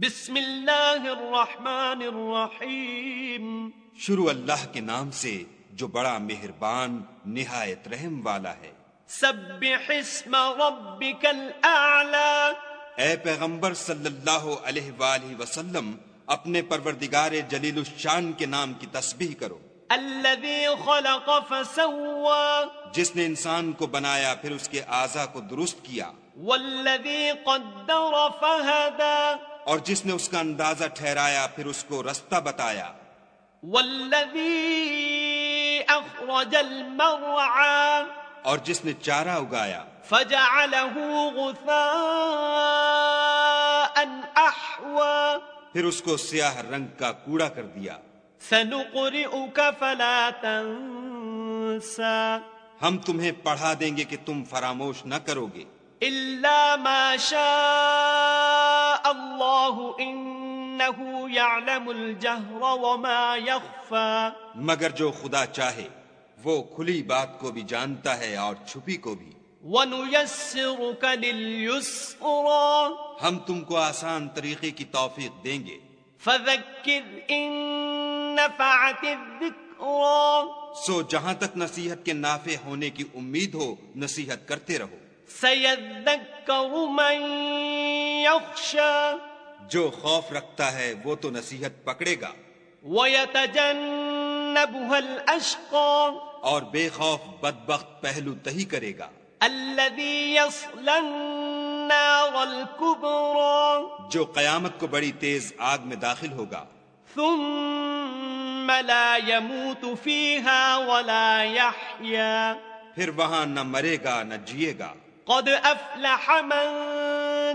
بسم اللہ الرحمن الرحیم۔ شروع اللہ کے نام سے جو بڑا مہربان نہایت رحم والا ہے۔ سبح اسم ربک الاعلی۔ اے پیغمبر صلی اللہ علیہ وآلہ وسلم اپنے پروردگار جلیل الشان کے نام کی تسبیح کرو۔ الذی خلق فسوی۔ جس نے انسان کو بنایا پھر اس کے اعضاء کو درست کیا۔ والذی قدر فہدی۔ اور جس نے اس کا اندازہ ٹھہرایا پھر اس کو رستہ بتایا۔ والذی اخرج المرعی۔ اور جس نے چارہ اگایا۔ فجعلہ غثاء احوی۔ پھر اس کو سیاہ رنگ کا کوڑا کر دیا۔ سنقرئک فلا تنسى۔ ہم تمہیں پڑھا دیں گے کہ تم فراموش نہ کرو گے، الا ما شاء اللہ انہ یعلم الجہر وما یخفی۔ مگر جو خدا چاہے وہ کھلی بات کو بھی جانتا ہے اور چھپی کو بھی۔ وَنُيَسِّرُكَ لِلْيُسْرَىٰ۔ ہم تم کو آسان طریقے کی توفیق دیں گے۔ فَذَكِّرْ إِن نَّفَعَتِ الذِّكْرَىٰ۔ سو جہاں تک نصیحت کے نافع ہونے کی امید ہو نصیحت کرتے رہو۔ سَيَذَّكَّرُ مَن يَخْشَىٰ۔ جو خوف رکھتا ہے وہ تو نصیحت پکڑے گا۔ وَيَتَجَنَّبُهَا الْأَشْقَىٰ۔ اور بے خوف بدبخت پہلو تہی کرے گا۔ الَّذِي يَصْلَى النَّارَ الْكُبْرَىٰ۔ جو قیامت کو بڑی تیز آگ میں داخل ہوگا۔ ثُمَّ لَا يَمُوتُ فِيهَا وَلَا يَحْيَىٰ۔ پھر وہاں نہ مرے گا نہ جیے گا۔ قَدْ أَفْلَحَ مَن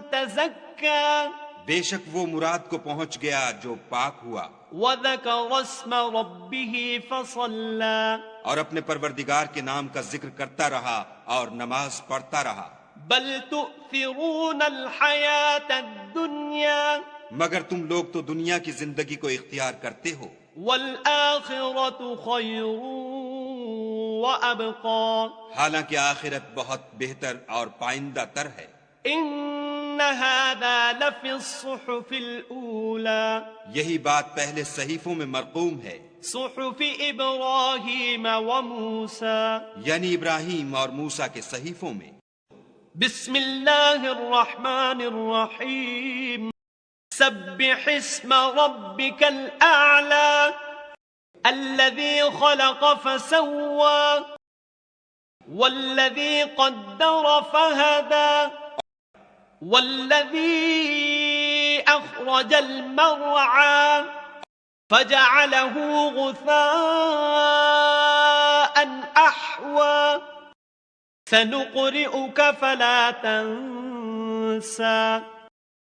تَزَكَّىٰ۔ بے شک وہ مراد کو پہنچ گیا جو پاک ہوا۔ وَذَكَرَ اسْمَ رَبِّهِ فَصَلَّىٰ۔ اور اپنے پروردگار کے نام کا ذکر کرتا رہا اور نماز پڑھتا رہا۔ بل تؤثرون الحیاة الدنیا۔ مگر تم لوگ تو دنیا کی زندگی کو اختیار کرتے ہو۔ والآخرة خیر وابقى۔ حالانکہ آخرت بہت بہتر اور پائندہ تر ہے۔ ان هذا لفی الصحف الاولى۔ یہی بات پہلے صحیفوں میں مرقوم ہے، صحف ابراہیم وموسیٰ۔ یعنی ابراہیم اور موسیٰ کے صحیفوں میں۔ بسم اللہ الرحمن الرحیم۔ سبح اسم ربک الاعلی۔ الذی خلق فسوی۔ والذی قدر فہدی۔ والذی اخرج المرعی فجعلہ غثاء احوی۔ سنقرئک فلا تنسى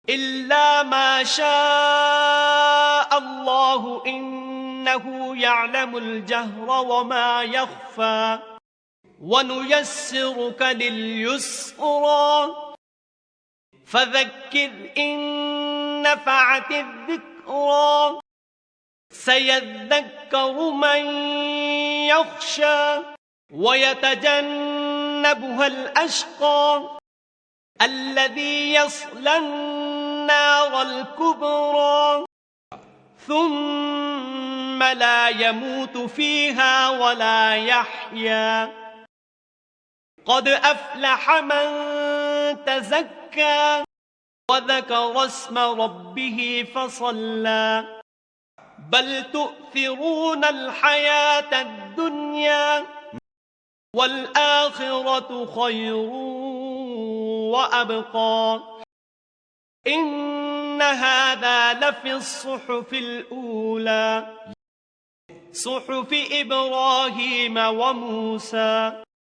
الا ما شاء اللہ انہ یعلم الجہر وما یخفی۔ ونیسرک لليسرىٰ۔ فذکر ان نفعت الذکریٰ۔ سیذکر من یخشیٰ۔ وَيَتَجَنَّبُهَا الْأَشْقَىٰ۔ الَّذِي يَصْلَى النَّارَ الْكُبْرَىٰ۔ ثُمَّ لَا يَمُوتُ فِيهَا وَلَا يَحْيَىٰ۔ قَدْ أَفْلَحَ مَن تَزَكَّىٰ۔ وَذَكَرَ اسْمَ رَبِّهِ فَصَلَّىٰ۔ بل تؤثرون الحیاة الدنیا۔ والآخرة خیر وابقى۔ ان هذا لفی الصحف الاولى۔ صحف ابراہیم وموسیٰ۔